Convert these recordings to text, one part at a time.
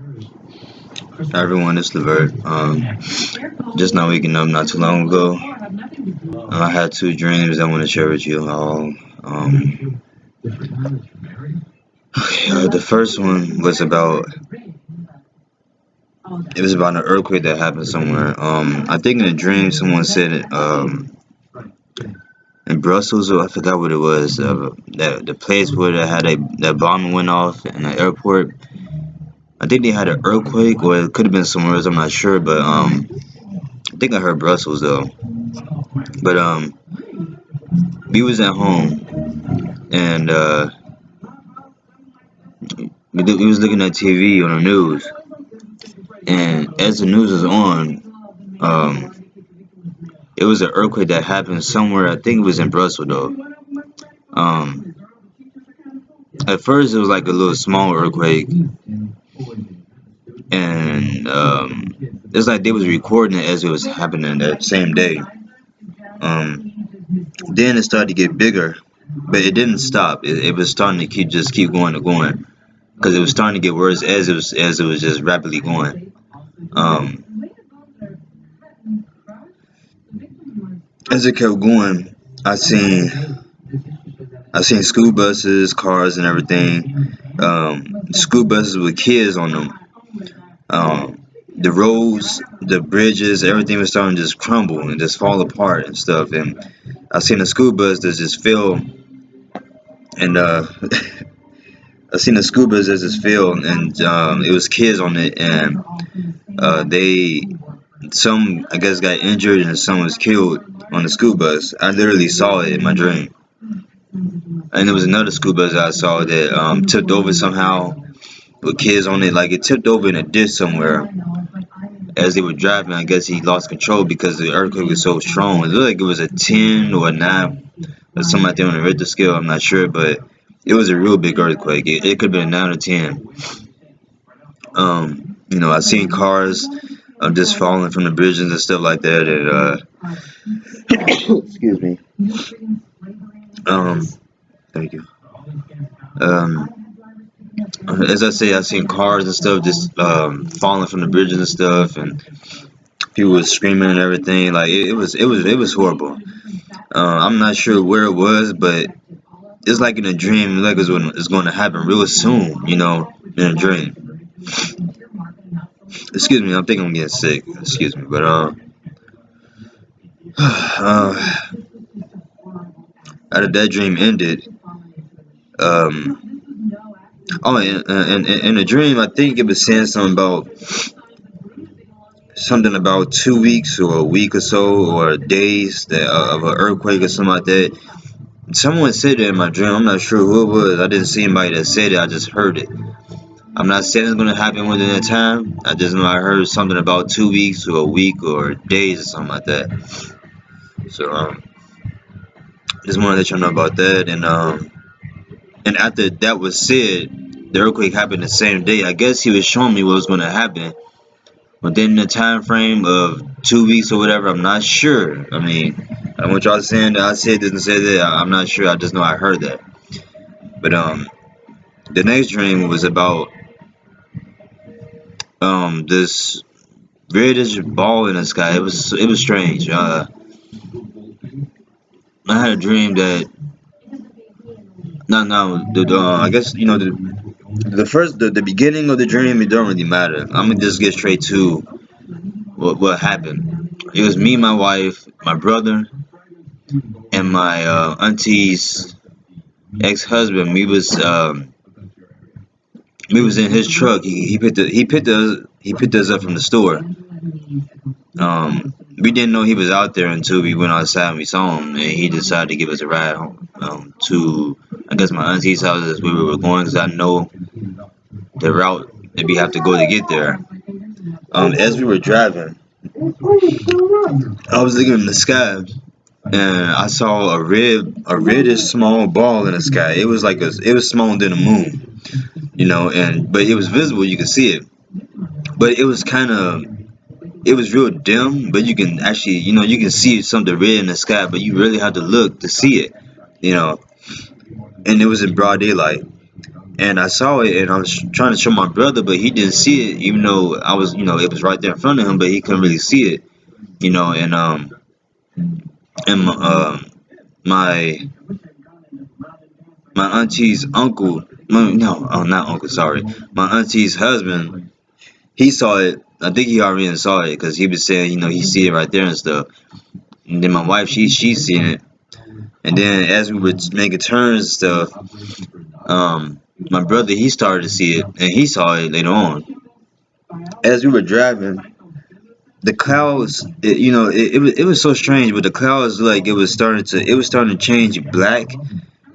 Hi everyone, it's Levert. Just now waking up not too long ago. I had two dreams I want to share with you all. The first one was about it was about an earthquake that happened somewhere. I think in a dream someone said in Brussels, or I forgot what it was. That the place where they had that bomb went off in the airport. I think they had an earthquake, or it could have been somewhere else. I'm not sure, but I think I heard Brussels though. But we was at home and we was looking at TV on the news, and as the news was on, it was an earthquake that happened somewhere. I think it was in Brussels though. Um, at first it was like a little small earthquake, and it's like they was recording it as it was happening that same day. Um, then it started to get bigger, but it didn't stop. It was starting to keep going and going because it was starting to get worse as it was just rapidly going. Um, as it kept going, I seen I seen school buses, cars, and everything. School buses with kids on them. The roads, the bridges, everything was starting to just crumble and just fall apart and stuff. And I seen a school bus that just fell, and I seen a school bus that just fell, and it was kids on it, and they some I guess got injured and some was killed on the school bus. I literally saw it in my dream. And there was another school bus that I saw that tipped over somehow with kids on it. Like it tipped over in a ditch somewhere as they were driving. I guess he lost control because the earthquake was so strong. It looked like it was a 10 or a 9 or something like that on the Richter scale. I'm not sure, but it was a real big earthquake. It could have been a 9 or 10. I seen cars just falling from the bridges and stuff like that. And excuse me. Um, thank you. Um, as I say, I seen cars and stuff just falling from the bridges and stuff, and people was screaming and everything. Like it was horrible. I'm not sure where it was, but it's like in a dream, like it's going to happen real soon. In a dream. Excuse me, I think I'm getting sick. Excuse me, but uh, after that dream ended, um, oh, in a dream, I think it was saying something about 2 weeks or a week or so or days of an earthquake or something like that. Someone said it in my dream. I'm not sure who it was. I didn't see anybody that said it. I just heard it. I'm not saying it's gonna happen within that time. I just know I heard something about 2 weeks or a week or days or something like that. So just wanted to let you know about that. And after that was said, the earthquake happened the same day. I guess he was showing me what was gonna happen within the time frame of 2 weeks or whatever. I'm not sure. I mean, I want y'all saying that I said this and said that. I'm not sure. I just know I heard that. But the next dream was about this reddish ball in the sky. It was strange. I had a dream that no I guess the beginning of the dream, it don't really matter. I'm gonna just get straight to what happened. It was me, my wife, my brother, and my auntie's ex-husband. We was in his truck. He picked us up from the store. We didn't know he was out there until we went outside and we saw him, and he decided to give us a ride home, to I guess my auntie's house is where we were going, because I know the route that we have to go to get there. As we were driving, I was looking in the sky and I saw a reddish small ball in the sky. It was smaller than the moon, and but it was visible. You could see it, but it was real dim. But you can actually, you can see something red in the sky, but you really have to look to see it, you know. And it was in broad daylight. and I saw it, and I was trying to show my brother, but he didn't see it, even though I was, it was right there in front of him, but he couldn't really see it, and and my my auntie's uncle, no, oh, not uncle, sorry, my auntie's husband, he saw it. I think he already saw it because he was saying, he see it right there and stuff. And then my wife, she's seen it. And then as we were making turns and stuff, my brother, he started to see it, and he saw it later on. As we were driving, the clouds, it was so strange, but the clouds, like, it was starting to change black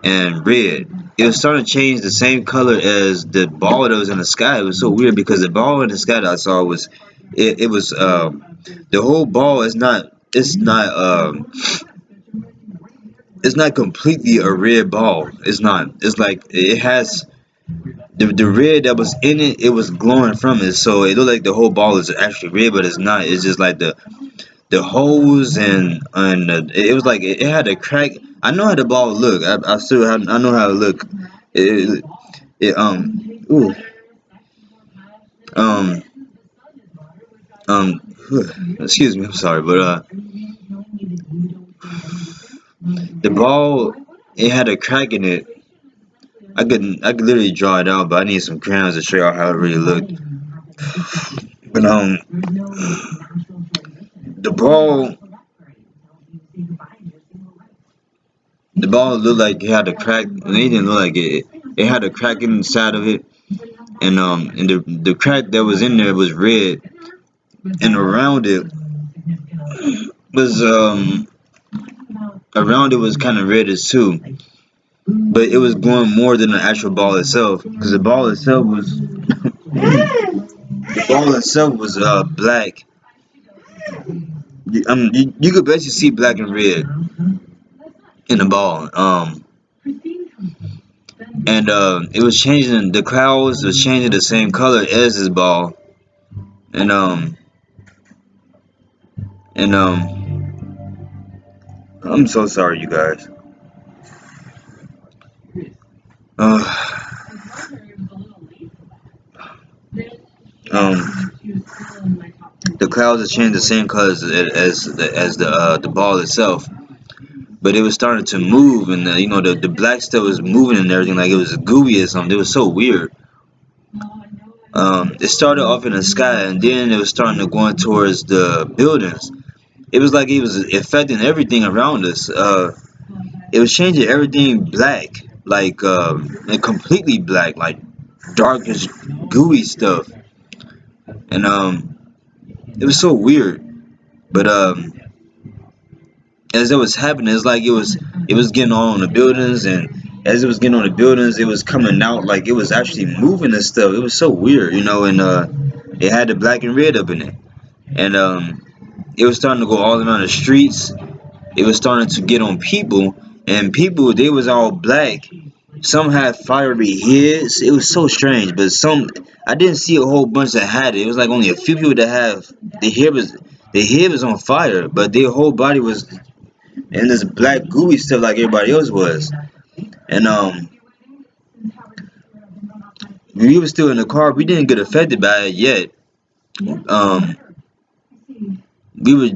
and red. It was starting to change the same color as the ball that was in the sky. It was so weird because the ball in the sky that I saw was, it was, the whole ball is not, it's not completely a red ball. It's not. It's like it has the red that was in it. It was glowing from it, so it looked like the whole ball is actually red, but it's not. It's just like the holes and it was like it had a crack. I know how the ball look. I still have, I know how it look. It, ooh um um excuse me, I'm sorry, but the ball, it had a crack in it. I could literally draw it out, but I need some crayons to show y'all how it really looked. But the ball the ball looked like it had a crack, and it didn't look like it. It had a crack inside of it, and the crack that was in there was red, and was around it was kind of reddish too, but it was glowing more than the actual ball itself, because the ball itself was black. You could basically see black and red in the ball. And it was changing. The clouds was changing the same color as his ball, and and I'm so sorry, you guys. Uh, um, the clouds had changed the same colors as the ball itself, but it was starting to move, and the black stuff was moving and everything like it was gooey or something. It was so weird. It started off in the sky, and then it was starting to go towards the buildings. It was like it was affecting everything around us. It was changing everything black, like completely black, like darkish, gooey stuff, and it was so weird. But as it was happening, it's like it was getting on the buildings, and as it was getting on the buildings, it was coming out like it was actually moving and stuff. It was so weird, and it had the black and red up in it, and it was starting to go all around the streets. It was starting to get on people, and people, they was all black. Some had fiery heads. It was so strange, but I didn't see a whole bunch that had it. It was like only a few people that have the head was on fire, but their whole body was in this black gooey stuff like everybody else was. And we were still in the car. We didn't get affected by it yet. Um, we were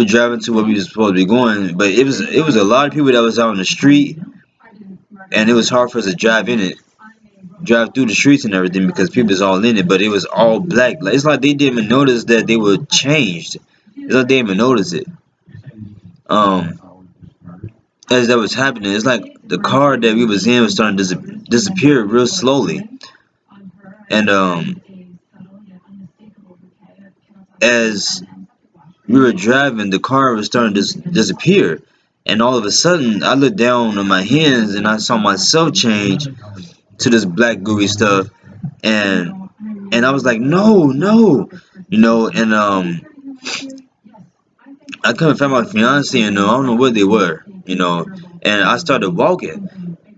driving to where we were supposed to be going, but it was a lot of people that was out on the street, and it was hard for us to drive through the streets and everything because people was all in it. But it was all black. Like, it's like they didn't even notice that they were changed. It's like they didn't even notice it. Um, as that was happening, it's like the car that we was in was starting to disappear real slowly, and as we were driving, the car was starting to disappear, and all of a sudden, I looked down on my hands and I saw myself change to this black gooey stuff, and I was like, no, no, and I couldn't find my fiance, I don't know where they were, and I started walking,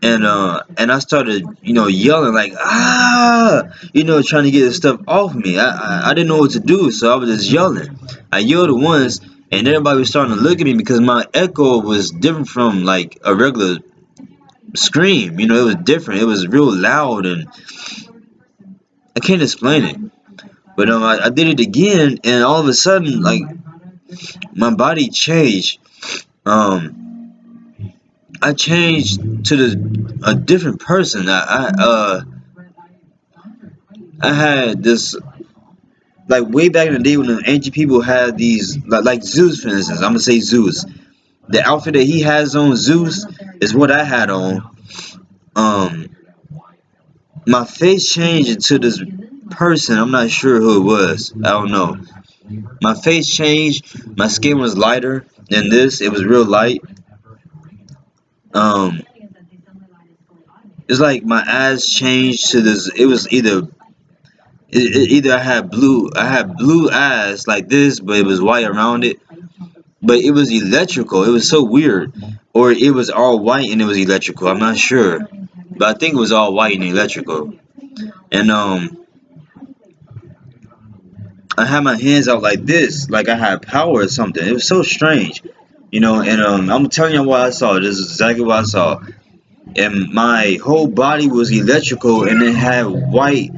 and I started, yelling like, ah, trying to get this stuff off me. I didn't know what to do, so I was just yelling. I yelled once, and everybody was starting to look at me because my echo was different from like a regular scream. It was different. It was real loud, and I can't explain it. But I did it again, and all of a sudden, like, my body changed. Um, I changed to a different person. I had this, like, way back in the day when the ancient people had these, like Zeus, for instance. I'm gonna say Zeus. The outfit that he has on, Zeus, is what I had on. Um, my face changed into this person. I'm not sure who it was. I don't know. My face changed. My skin was lighter than this. It was real light. Um, it's like my eyes changed to this. It was either I had blue eyes like this, but it was white around it. But it was electrical. It was so weird. Or it was all white and it was electrical. I'm not sure, but I think it was all white and electrical. And I had my hands out like this, like I had power or something. It was so strange, And I'm telling you what I saw. This is exactly what I saw. And my whole body was electrical, and it had white.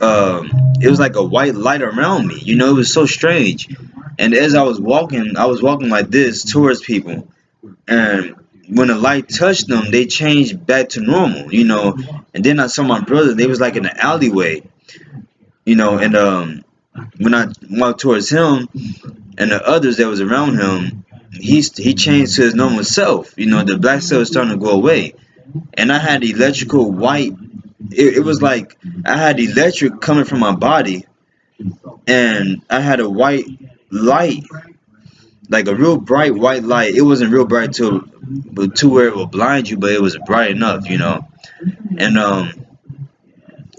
It was like a white light around me. It was so strange. And as I was walking like this towards people. And when the light touched them, they changed back to normal. And then I saw my brother. They was like in the alleyway, And when I walked towards him and the others that was around him, he changed to his normal self. The black self was starting to go away, and I had electrical white. It was like I had electric coming from my body, and I had a white light, like a real bright white light. It wasn't real bright to where it would blind you, but it was bright enough. And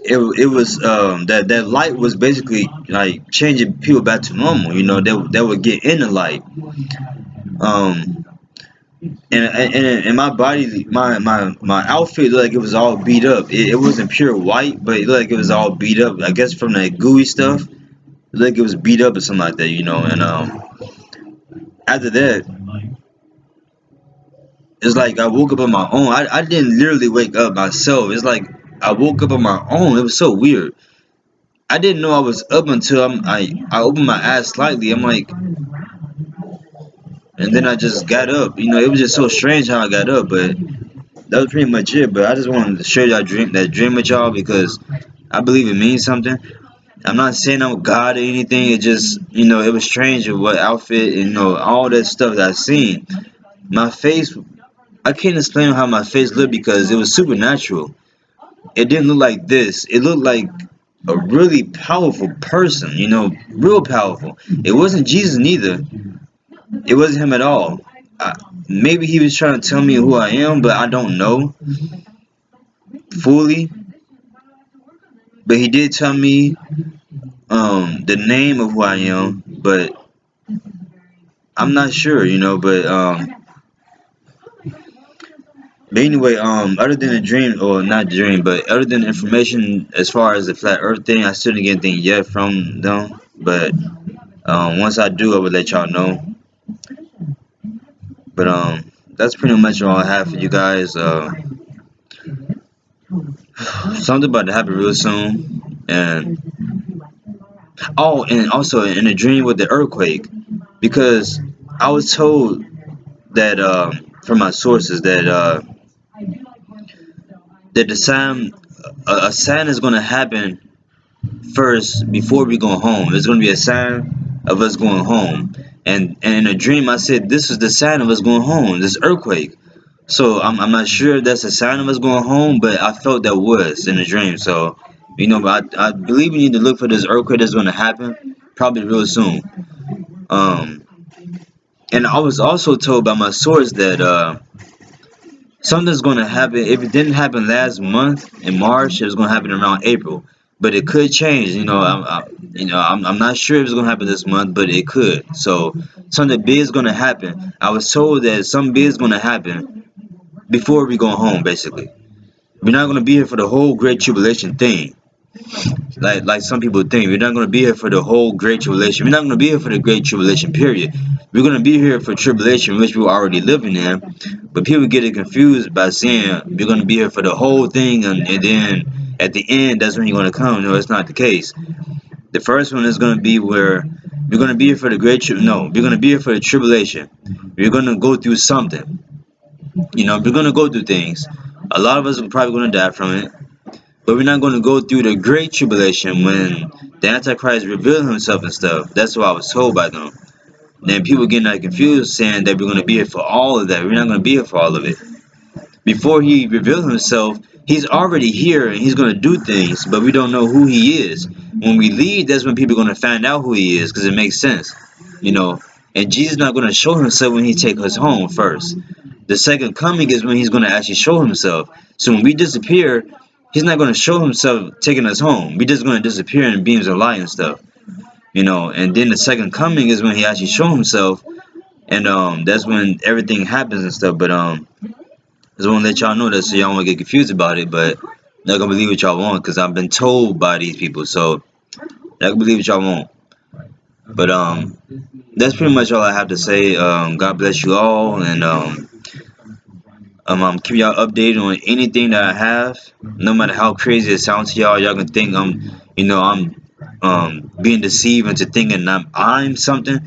it was that light was basically like changing people back to normal. They would get in the light. Um, and my body, my outfit looked like it was all beat up. It wasn't pure white, but it looked like it was all beat up. I guess from that gooey stuff, it looked like it was beat up or something like that. And after that, it's like I woke up on my own. I didn't literally wake up myself. It's like I woke up on my own. It was so weird. I didn't know I was up until I opened my eyes slightly. I'm like, and then I just got up. It was just so strange how I got up, but that was pretty much it. But I just wanted to share that dream with y'all because I believe it means something. I'm not saying I'm God or anything. It just it was strange of what outfit and all that stuff that I seen. My face, I can't explain how my face looked because it was supernatural. It didn't look like this. It looked like a really powerful person. Real powerful. It wasn't Jesus neither. It wasn't him at all. Maybe he was trying to tell me who I am, but I don't know fully. But he did tell me the name of who I am, but I'm not sure, but anyway, other than the dream, or not dream, but other than the information as far as the flat Earth thing, I still didn't get anything yet from them. But once I do, I will let y'all know. But that's pretty much all I have for you guys. Something about to happen real soon, and also in a dream with the earthquake, because I was told that from my sources that the sign a sign is going to happen first before we go home. It's going to be a sign of us going home, and in a dream I said this is the sign of us going home. This earthquake. So I'm not sure if that's a sign of us going home, but I felt that was in the dream. So but I believe we need to look for this earthquake that's going to happen probably real soon. Um, and I was also told by my source that something's going to happen. If it didn't happen last month in March, it was going to happen around April. But it could change. I'm not sure if it's going to happen this month, but it could. So something big is going to happen. I was told that something big is going to happen before we go home. Basically, we're not going to be here for the whole Great Tribulation thing. Like some people think, we're not going to be here for the whole Great Tribulation. We're not going to be here for the Great Tribulation period. We're gonna be here for tribulation, which we're already living in. But people get it confused by saying we're gonna be here for the whole thing, and then at the end, that's when you're gonna come. No, it's not the case. The first one is gonna be where we're gonna be here for the no, we're gonna be here for the tribulation. We're gonna go through something. We're gonna go through things. A lot of us are probably gonna die from it, but we're not gonna go through the great tribulation when the Antichrist reveals himself and stuff. That's what I was told by them. Then people getting like confused saying that we're gonna be here for all of that. We're not gonna be here for all of it. Before he reveals himself, he's already here and he's gonna do things, but we don't know who he is. When we leave, that's when people are gonna find out who he is, because it makes sense, you know. And Jesus not gonna show himself when he take us home first. The second coming is when he's gonna actually show himself. So when we disappear, he's not gonna show himself taking us home. We just gonna disappear in beams of light and stuff, you know. And then the second coming is when he actually show himself, and that's when everything happens and stuff. But just want to let y'all know that so y'all won't get confused about it. But y'all gonna believe what y'all want, because I've been told by these people. So y'all can believe what y'all want. But that's pretty much all I have to say. God bless you all, and I'm keep y'all updated on anything that I have. No matter how crazy it sounds to y'all, y'all can think I'm being deceived into thinking I'm something.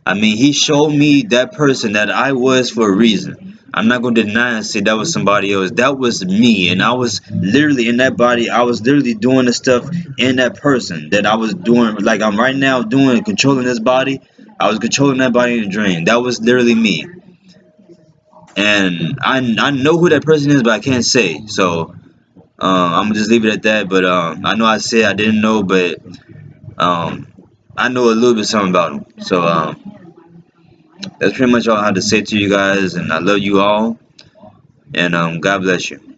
I mean, he showed me that person that I was for a reason. I'm not gonna deny and say that was somebody else. That was me, and I was literally in that body. I was literally doing the stuff in that person that I was doing, like I'm right now doing, controlling this body. I was controlling that body in a dream. That was literally me, and I know who that person is, but I can't say. So I'm gonna just leave it at that. But I know I said I didn't know, but um, I know a little bit something about him. So that's pretty much all I have to say to you guys, and I love you all, and God bless you.